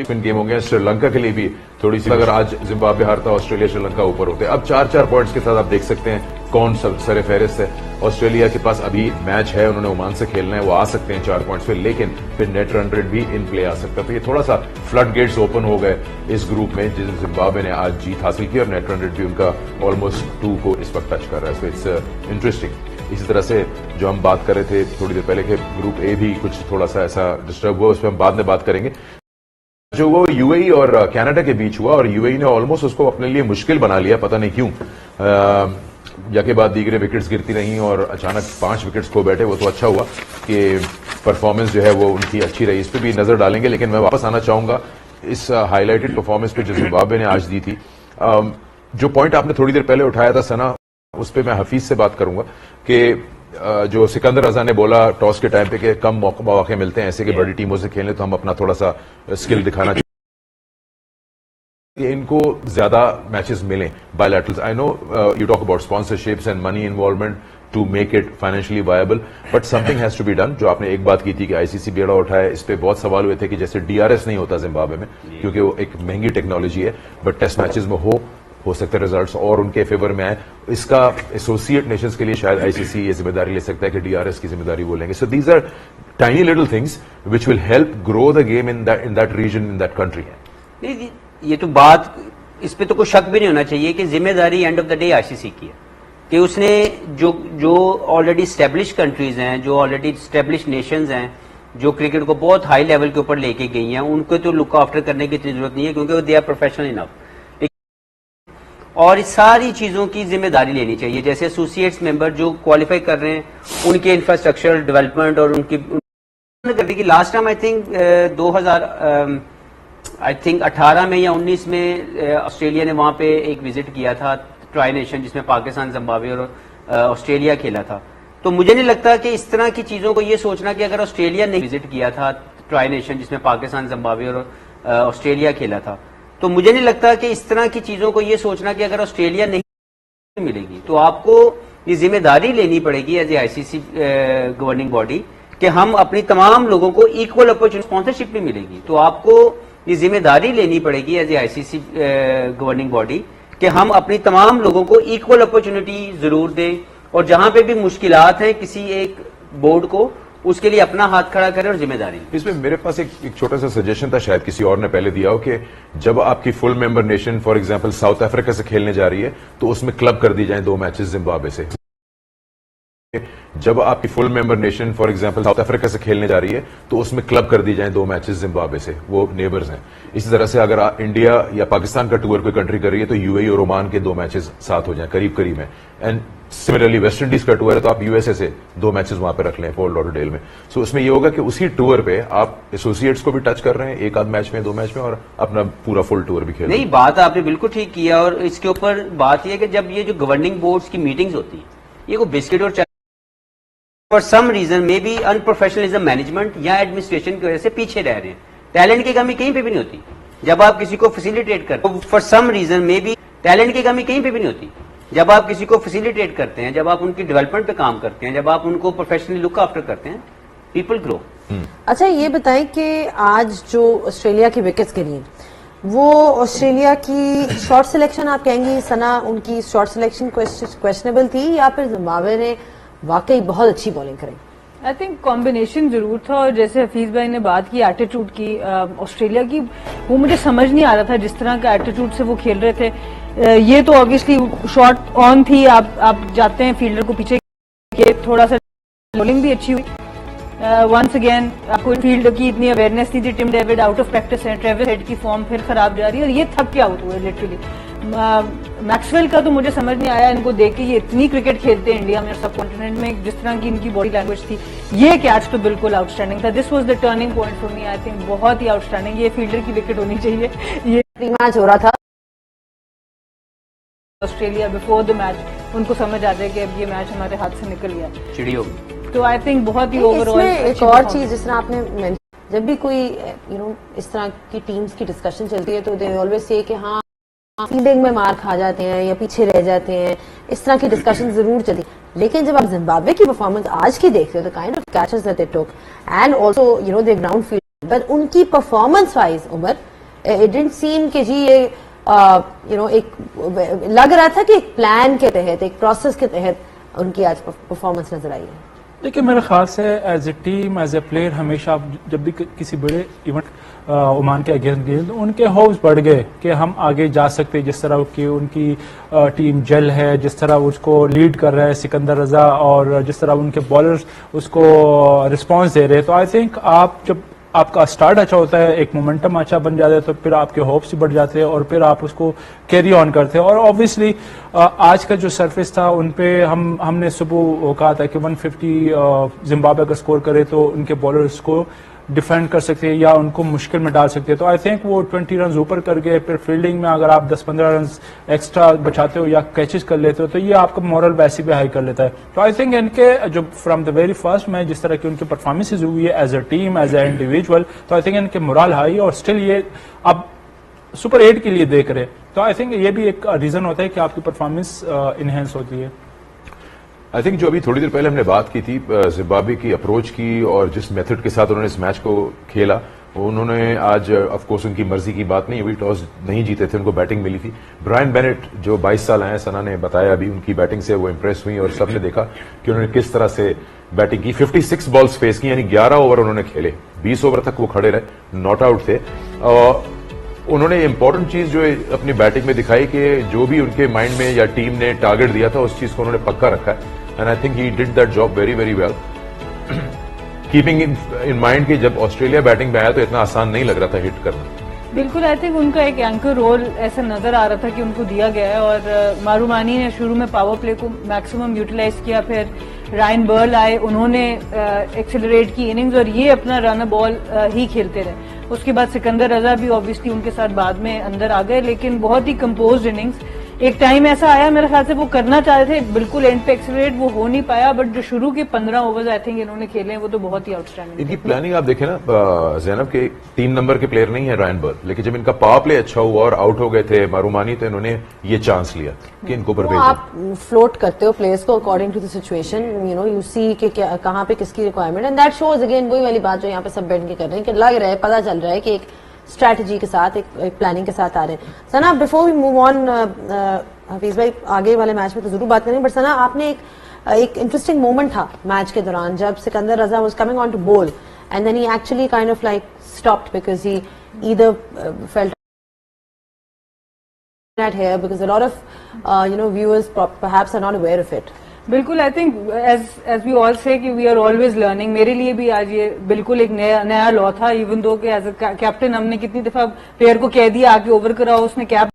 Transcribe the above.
Game हो गया श्रीलंका के लिए भी थोड़ी सी, अगर आज जिम्बाब्वे हारता ऑस्ट्रेलिया श्रीलंका ऊपर होते। अब 4-4 पॉइंट्स के साथ आप देख सकते हैं कौन सर फेहरिस्त है। ऑस्ट्रेलिया के पास अभी मैच है, उन्होंने ओमान से खेलना है, वो आ सकते हैं 4 पॉइंट्स पे, लेकिन फिर नेट रन रेट भी इन प्ले आ सकता है। तो ये थोड़ा सा फ्लड गेट्स ओपन हो गए इस ग्रुप में, जिस जिम्बाब्वे ने आज जीत हासिल की और नेट रन रेट भी उनका ऑलमोस्ट 2 को इस वक्त टच कर रहा है। So it's interesting. इसी तरह से जो हम बात कर रहे थे थोड़ी देर पहले के ग्रुप ए भी कुछ थोड़ा सा ऐसा डिस्टर्ब हुआ, उस पर हम बाद में बात करेंगे। जो वो यूएई और कनाडा के बीच हुआ और यूएई ने ऑलमोस्ट उसको अपने लिए मुश्किल बना लिया, पता नहीं क्यों। के बाद दीगरे विकेट्स गिरती रहीं और अचानक 5 विकेट्स खो बैठे। वो तो अच्छा हुआ कि परफॉर्मेंस जो है वो उनकी अच्छी रही, इस पर भी नजर डालेंगे। लेकिन मैं वापस आना चाहूंगा इस हाईलाइटेड परफॉर्मेंस पे जो जिम्बाब्वे ने आज दी थी। जो पॉइंट आपने थोड़ी देर पहले उठाया था सना, उस पर मैं हफीज से बात करूंगा कि जो सिकंदर रजा ने बोला टॉस के टाइम पे कि कम मौके मिलते हैं ऐसे कि बड़ी टीमों से खेलने, तो हम अपना थोड़ा सा स्किल दिखाना चाहिए, इनको ज्यादा मैचेस मिलें bilaterals. I know you talk about sponsorships and money involvement to make it financially viable, but something has to be done. जो आपने एक बात की थी कि आईसीसी बेड़ा उठाए, इस पे बहुत सवाल हुए थे कि जैसे डीआरएस नहीं होता जिम्बाब्वे में क्योंकि वो एक महंगी टेक्नोलॉजी है, बट टेस्ट मैचेस में हो सकते रिजल्ट्स और उनके फेवर में आए। इसका एसोसिएट नेशंस के लिए शायद आईसीसी ये जिम्मेदारी ले सकता है कि डीआरएस की जिम्मेदारी वो लेंगे। So these are tiny little things which will help grow the game in that region, in that country. ये तो बात, इस पे तो कोई शक भी नहीं होना चाहिए कि जिम्मेदारी end of the day ICC की है, कि उसने जो ऑलरेडी स्टैब्लिश कंट्रीज हैं, जो ऑलरेडी स्टैब्लिश नेशंस हैं, जो क्रिकेट को बहुत हाई लेवल के ऊपर लेके गई हैं, उनको तो लुक आफ्टर करने की इतनी जरूरत नहीं है क्योंकि दे आर प्रोफेशनल इनफ। और इस सारी चीजों की जिम्मेदारी लेनी चाहिए। जैसे एसोसिएट्स मेंबर जो क्वालिफाई कर रहे हैं, उनके इंफ्रास्ट्रक्चर डेवलपमेंट और उनकी लास्ट टाइम आई थिंक 18 में या 19 में ऑस्ट्रेलिया ने वहां पे एक विजिट किया था, ट्राई नेशन, जिसमें पाकिस्तान, जिम्बाब्वे और ऑस्ट्रेलिया खेला था। तो मुझे नहीं लगता कि इस तरह की चीजों को ये सोचना कि अगर ऑस्ट्रेलिया ने विजिट किया था, ट्राई नेशन, जिसमें पाकिस्तान, जिम्बाब्वे और ऑस्ट्रेलिया खेला था, तो मुझे नहीं लगता कि इस तरह की चीजों को ये सोचना कि अगर ऑस्ट्रेलिया नहीं मिलेगी तो आपको ये जिम्मेदारी लेनी पड़ेगी as a ICC governing body कि हम अपनी तमाम लोगों को इक्वल अपॉर्चुनिटी, स्पॉन्सरशिप भी मिलेगी, तो आपको ये जिम्मेदारी लेनी पड़ेगी as a ICC governing body कि हम अपनी तमाम लोगों को इक्वल अपॉर्चुनिटी जरूर दें, और जहां पे भी मुश्किलात हैं किसी एक बोर्ड को, उसके लिए अपना हाथ खड़ा करें और जिम्मेदारी। इसमें मेरे पास एक छोटा सा सजेशन था, शायद किसी और ने पहले दिया हो, कि जब आपकी full member nation for example south Africa से खेलने जा रही है तो उसमें क्लब कर दी जाए 2 मैचेस जिम्बाब्वे से। जब आपकी full member nation for example south Africa से खेलने जा रही है तो उसमें क्लब कर दी जाए 2 मैचेस जिम्बाब्वे से, वो नेबर्स हैं। इसी तरह से अगर इंडिया या पाकिस्तान का टूर कोई कंट्री कर रही है तो यूएई और ओमान के 2 मैचेस साथ हो जाए, करीब करीब है। एंड सिमिलरली वेस्ट इंडीज का टूर है तो आप यूएसए से 2 मैचेस वहां पे रख लें, फोर्ट लॉडरडेल में। सो उसमें ये होगा कि उसी टूर पे आप एसोसिएट्स को भी टच कर रहे हैं, एक आध मैच में, 2 मैच में, और अपना पूरा फुल टूर भी खेल रहे हैं। नहीं, बात आपने बिल्कुल ठीक किया। और इसके ऊपर बात यह है कि जब ये जो गवर्निंग बोर्ड्स की मीटिंग्स होती है, ये को बिस्किट और for some reason may be unprofessionalism management या एडमिनिस्ट्रेशन की वजह से पीछे रह रहे हैं। टैलेंट की कमी कहीं पे भी नहीं होती जब आप किसी को फैसिलिटेट करते हैं। For some reason may be talent की कमी कहीं पे भी नहीं होती जब आप किसी को फैसिलिटेट करते हैं, जब आप उनकी डेवलपमेंट पे काम करते हैं, जब आप उनको प्रोफेशनली लुक आफ्टर करते हैं, पीपल ग्रो। अच्छा, ये बताएं कि आज जो ऑस्ट्रेलिया की विकेट्स गिरी, वो ऑस्ट्रेलिया की शॉर्ट सिलेक्शन आप कहेंगी सना, उनकी शॉर्ट सिलेक्शन क्वेश्चनेबल थी, या फिर जिम्बाब्वे ने वाकई बहुत अच्छी बॉलिंग करी? आई थिंक कॉम्बिनेशन जरूर था। और जैसे हफीज भाई ने बात की एटीट्यूड की ऑस्ट्रेलिया की, वो मुझे समझ नहीं आ रहा था जिस तरह का एटीट्यूड से वो खेल रहे थे। ये तो ऑब्वियसली शॉट ऑन थी, आप जाते हैं फील्डर को पीछे, थोड़ा सा बॉलिंग भी अच्छी हुई। वंस अगेन आपको फील्ड की इतनी अवेयरनेस नहीं थी। Tim David out of practice है, ट्रेविस हेड की फॉर्म फिर खराब जा रही है और ये थक के आउट हुए लिटरली। मैक्सवेल का तो मुझे समझ नहीं आया, इनको देख के ये इतनी क्रिकेट खेलते हैं इंडिया में और सब कॉन्टिनेंट में, जिस तरह की इनकी बॉडी लैंग्वेज थी। ये कैच तो बिल्कुल आउटस्टैंडिंग था। This was the turning point for me. I think बहुत ही आउटस्टैंडिंग, ये फील्डर की विकेट होनी चाहिए। ये मैच हो रहा था ऑस्ट्रेलिया बिफोर द मैच, उनको समझ आ जाए कि अब ये मैच हमारे हाथ से निकल गया, चिड़ी होगी। तो आई थिंक बहुत ही ओवरऑल। एक और चीज जिस तरह आपने, जब भी कोई इस तरह की टीम्स की डिस्कशन चलती है तो दे ऑलवेज से कि हाँ फील्डिंग में मार खा जाते हैं या पीछे रह जाते हैं, इस तरह की डिस्कशन जरूर चलती है। लेकिन जब आप जिम्बाब्वे की परफॉर्मेंस आज की देखते हो, the kind of catches that they took and also their ground field, but उनकी performance wise Umar it didn't seem कि जी ये एक लग रहा था कि एक प्लान के तहत, एक प्रोसेस के तहत उनकी आज परफॉर्मेंस नजर आई है। देखिए मेरे ख्याल से as a team, as a player, हमेशा आप जब भी किसी बड़े इवेंट ओमान के अगेंस्ट गए तो उनके होप्स बढ़ गए कि हम आगे जा सकते हैं। जिस तरह की उनकी टीम जल है, जिस तरह उसको लीड कर रहे हैं सिकंदर रजा, और जिस तरह उनके बॉलर्स उसको रिस्पांस दे रहे हैं, तो आई थिंक आप जब आपका स्टार्ट अच्छा होता है, एक मोमेंटम अच्छा बन जाता है, तो फिर आपके होप्स भी बढ़ जाते हैं और फिर आप उसको कैरी ऑन करते हैं। और ऑब्वियसली आज का जो सरफेस था उन पे हमने सुबह कहा था कि 150 जिम्बाब्वे का स्कोर करे तो उनके बॉलर्स को डिफेंड कर सकते हैं या उनको मुश्किल में डाल सकते हैं। तो आई थिंक वो 20 रन ऊपर कर गए। फिर फील्डिंग में अगर आप 10-15 रन एक्स्ट्रा बचाते हो या कैचेस कर लेते हो तो ये आपका मॉरल वैसे भी हाई कर लेता है। तो आई थिंक इनके जो from the very first match जिस तरह की उनकी परफॉर्मेंसेज हुई है as a team, as a individual, तो आई थिंक इनके मोरल हाई और स्टिल ये अब सुपर 8 के लिए देख रहे हैं। तो आई थिंक ये भी एक रीजन होता है कि आपकी परफॉर्मेंस इनहेंस होती है। आई थिंक जो अभी थोड़ी देर पहले हमने बात की थी जिम्बाब्वे की अप्रोच की और जिस मेथड के साथ उन्होंने इस मैच को खेला, उन्होंने आज ऑफ कोर्स उनकी मर्जी की बात नहीं हुई, टॉस नहीं जीते थे, उनको बैटिंग मिली थी। ब्रायन बेनेट जो 22 साल आए, सना ने बताया अभी, उनकी बैटिंग से वो इंप्रेस हुई और सबने देखा कि उन्होंने किस तरह से बैटिंग की। 56 बॉल्स फेस की, यानी 11 ओवर उन्होंने खेले, 20 ओवर तक वो खड़े रहे, नॉट आउट थे। उन्होंने इंपॉर्टेंट चीज जो अपनी बैटिंग में दिखाई कि जो भी उनके माइंड में या टीम ने टारगेट दिया था उस चीज को उन्होंने पक्का रखा है। And I think he did that job very very well, keeping in mind कि जब ऑस्ट्रेलिया बैटिंग में आया तो इतना आसान नहीं लग रहा था हिट करना। बिल्कुल, आई थिंक उनका एक एंकर रोल ऐसा नजर आ रहा था कि उनको दिया गया है और मारूमानी ने शुरू में पावर प्ले को मैक्सिमम यूटिलाइज किया, फिर रायन बर्ल आए, उन्होंने एक्सेलरेट की इनिंग्स और ये अपना रन बॉल ही खेलते रहे। उसके बाद सिकंदर रजा भी ऑब्वियसली उनके साथ बाद में अंदर आ गए, लेकिन बहुत ही कंपोज्ड इनिंग्स। एक टाइम ऐसा आया मेरे ख्याल से वो करना चाहते थे बिल्कुल एंड पे एक्सेलरेट, वो हो नहीं पाया, बट जो शुरू के 15 ओवर्स आई थिंक इन्होंने खेले वो तो बहुत ही आउटस्टैंडिंग। इनकी प्लानिंग आप देखें ना जैनब के 3 नंबर के प्लेयर नहीं है रायन बर्ल, लेकिन जब इनका पावर प्ले अच्छा हुआ और आउट हो गए थे मारूमानी तो इन्होंने ये चांस लिया कि इनको ऊपर भेजो। आप फ्लोट करते हो प्लेयर्स को according to the situation, you see कि कहाँ पे किसकी requirement, and that shows again वही वाली बात जो यहाँ पे सब बैठ के कर रहे हैं कि लग रहा है, पता चल रहा है कि एक स्ट्रैटेजी के साथ, एक प्लानिंग के साथ आ रहे हैं। Sana, before we move on, Hafeez भाई आगे वाले मैच में तो जरूर बात करेंगे, बट सना आपने एक इंटरेस्टिंग मोमेंट था मैच के दौरान जब Sikandar Raza was coming on to bowl and then he actually kind of like stopped because he either felt at here because a lot of viewers perhaps are not aware of it. बिल्कुल, I think as we all say कि we are always learning. मेरे लिए भी आज ये बिल्कुल एक नया लॉ था, इवन दो कि एज अ कैप्टन हमने कितनी दफा प्लेयर को कह दिया आके ओवर कराओ, उसने कैप